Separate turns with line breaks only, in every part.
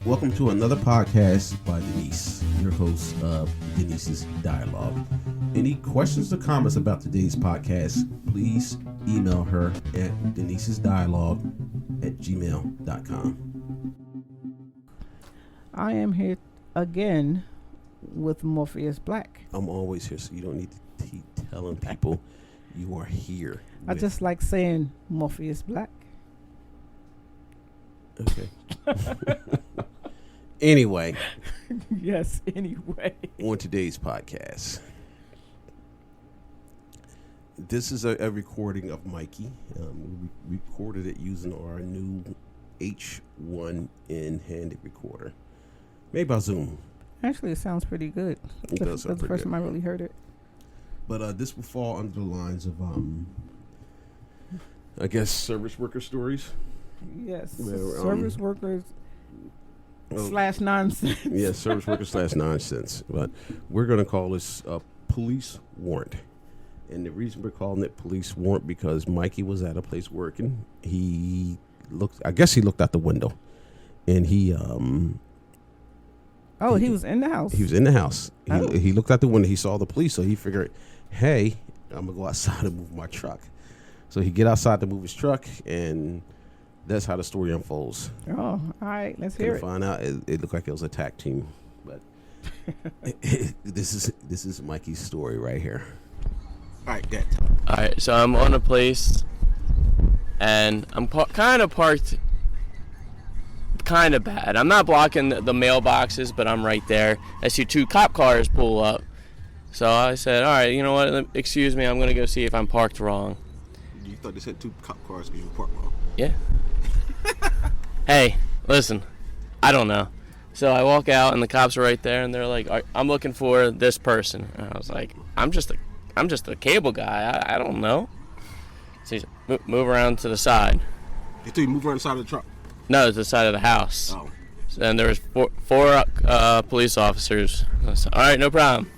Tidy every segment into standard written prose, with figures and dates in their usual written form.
Welcome to another podcast by Denise, your host of Denise's Dialogue. Any questions or comments about today's podcast, please email her at denisesdialogue@gmail.com.
I am here again with Morpheus Black.
I'm always here, so you don't need to keep telling people you are here.
I just like saying Morpheus Black.
Okay. Anyway.
Yes, anyway.
On today's podcast. This is a recording of Mikey. We recorded it using our new H1N-handed recorder. Made by Zoom.
Actually, it sounds pretty good. That's the first time I really heard it.
But this will fall under the lines of, I guess, service worker stories.
Yes, service workers / nonsense.
Yeah, service workers / nonsense. But we're going to call this a police warrant. And the reason we're calling it police warrant because Mikey was at a place working. He looked out the window. And he... he
was in the house.
He was in the house. He looked out the window. He saw the police. So he figured, hey, I'm going to go outside and move my truck. So he get outside to move his truck and... That's how the story unfolds.
Oh, all right. Let's hear it.
Find out. It looked like it was a tag team, but this is Mikey's story right here. All right, get.
All right, so I'm on a place, and I'm kind of parked, kind of bad. I'm not blocking the mailboxes, but I'm right there. I see 2 cop cars pull up, so I said, "All right, you know what? Excuse me, I'm gonna go see if I'm parked wrong."
You thought they said 2 cop cars because you were parked wrong?
Yeah. Hey, listen, I don't know. So I walk out and the cops are right there and they're like, I'm looking for this person. And I was like, I'm just a cable guy. I don't know. So he's move around to the side.
They told you move around the side of the truck?
No, to the side of the house.
Oh.
And there was four police officers. I said, all right, no problem.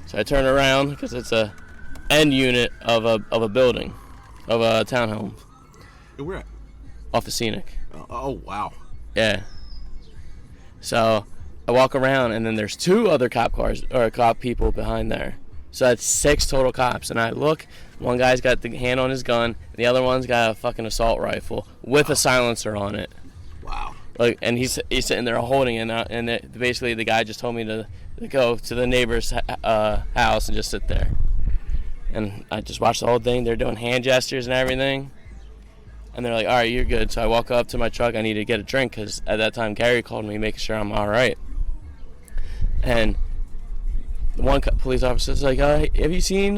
So I turn around because it's a end unit of a building, of a townhome.
And where at?
Off the Scenic.
Oh, wow.
Yeah. So I walk around, and then there's 2 other cop cars or cop people behind there. So that's 6 total cops. And I look, one guy's got the hand on his gun, and the other one's got a fucking assault rifle with a silencer on it.
Wow.
Like, and he's sitting there holding it, and basically the guy just told me to go to the neighbor's house and just sit there. And I just watched the whole thing. They're doing hand gestures and everything. And they're like, all right, you're good. So I walk up to my truck. I need to get a drink because at that time, Gary called me making sure I'm all right. And the one police officer's like, have you seen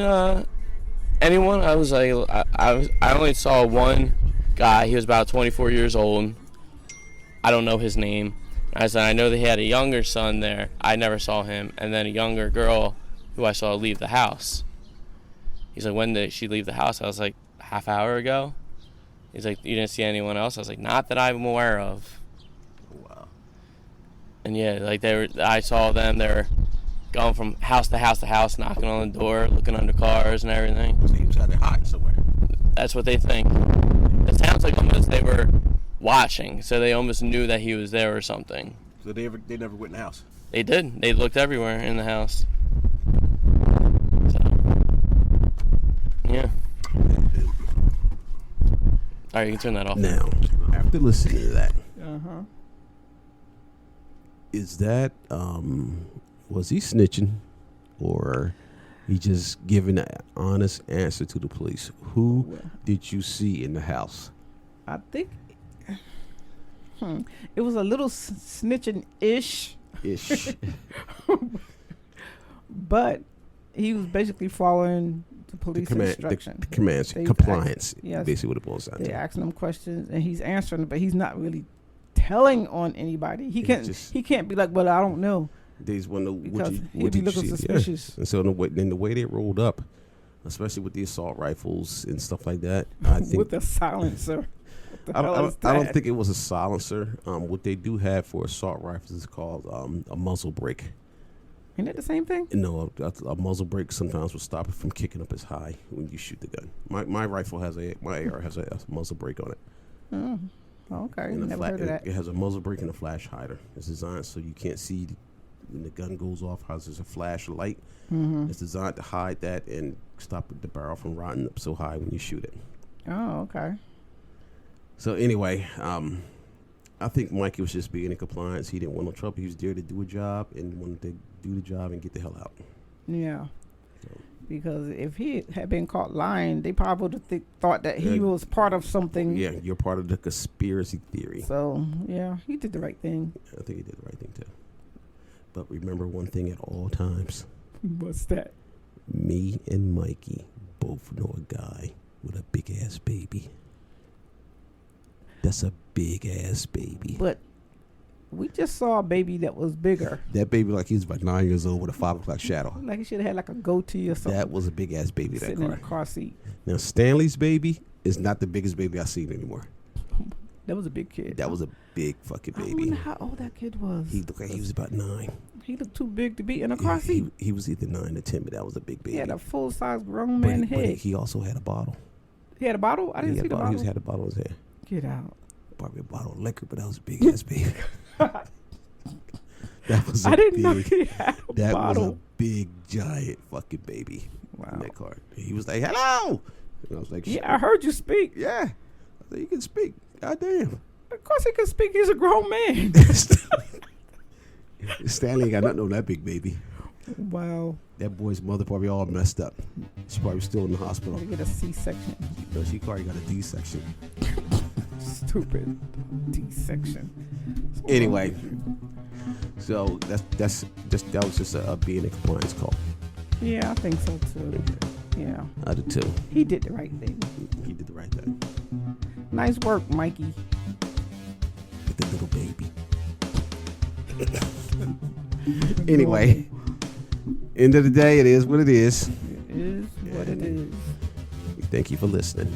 anyone? I was like, I only saw one guy. He was about 24 years old. I don't know his name. I said, I know they had a younger son there. I never saw him. And then a younger girl who I saw leave the house. He's like, when did she leave the house? I was like, half hour ago. He's like, you didn't see anyone else? I was like, not that I'm aware of.
Wow.
And yeah, like I saw them. They're going from house to house to house, knocking on the door, looking under cars and everything.
So he was trying to hide somewhere.
That's what they think. It sounds like almost they were watching, so they almost knew that he was there or something.
So they never went in the house?
They did. They looked everywhere in the house. So, yeah. All right, you can turn that off.
Now, after listening to that, is that, was he snitching or he just giving an honest answer to the police? Who did you see in the house?
I think it was a little snitching-ish. But he was basically following the police instruction.
The commands, compliance, basically what it boils down to.
They're asking him questions, and he's answering, but he's not really telling on anybody. He can't be like, well, I don't know.
They just want to know
because he'd be looking suspicious.
Yeah. And so the way they rolled up, especially with the assault rifles and stuff like that, I think
with the silencer.
I don't think it was a silencer. What they do have for assault rifles is called a muzzle brake.
Isn't it the same thing?
No, a muzzle brake sometimes will stop it from kicking up as high when you shoot the gun. My rifle has my AR has a muzzle brake on it.
Oh. Okay,
And
never heard of that.
it has a muzzle brake and a flash hider. It's designed so you can't see when the gun goes off. How there's a flashlight.
Mm-hmm.
It's designed to hide that and stop the barrel from rotting up so high when you shoot it.
Oh, okay.
So anyway, I think Mikey was just being in compliance. He didn't want no trouble. He was there to do a job and wanted to do the job and get the hell out.
Yeah. Because if he had been caught lying, they probably would have thought that he was part of something.
Yeah, you're part of the conspiracy theory.
So, yeah, he did the right thing.
I think he did the right thing, too. But remember one thing at all times.
What's that?
Me and Mikey both know a guy with a big-ass baby. That's a big-ass baby.
But we just saw a baby that was bigger.
That baby like he was about 9 years old with a 5 o'clock shadow.
Like he should have had like a goatee or something.
That was a big-ass baby, that
sitting
car.
in a car seat.
Now, Stanley's baby is not the biggest baby I've seen anymore.
That was a big kid.
That was a big fucking
I
baby.
wonder how old that kid was.
He looked like he was about 9.
He looked too big to be in a car seat.
He was either 9 or 10, but that was a big baby.
He had a full-size grown man
but
head.
he also had a bottle.
He had a bottle? I didn't see the bottle.
He had a bottle in his hand.
Get out.
Probably a bottle of liquor, but that was a big ass baby. That was
I didn't know he had a
that
bottle.
was a big, giant fucking baby
Wow.
in that car. He was like, hello! And I was like,
Yeah, I heard you speak.
yeah. I said, you can speak. God damn.
Of course he can speak. He's a grown man.
Stanley ain't got nothing on that big baby.
Wow.
That boy's mother probably all messed up. She's probably still in the hospital.
They get a C-section.
No, she probably got a D-section.
Stupid D-section.
Anyway, so that was just a being in compliance call.
Yeah, I think so too. Yeah.
I did too.
He did the right thing.
He did the right thing.
Nice work, Mikey.
With the little baby. Anyway, end of the day, it is what it is.
It is what it is.
Thank you for listening.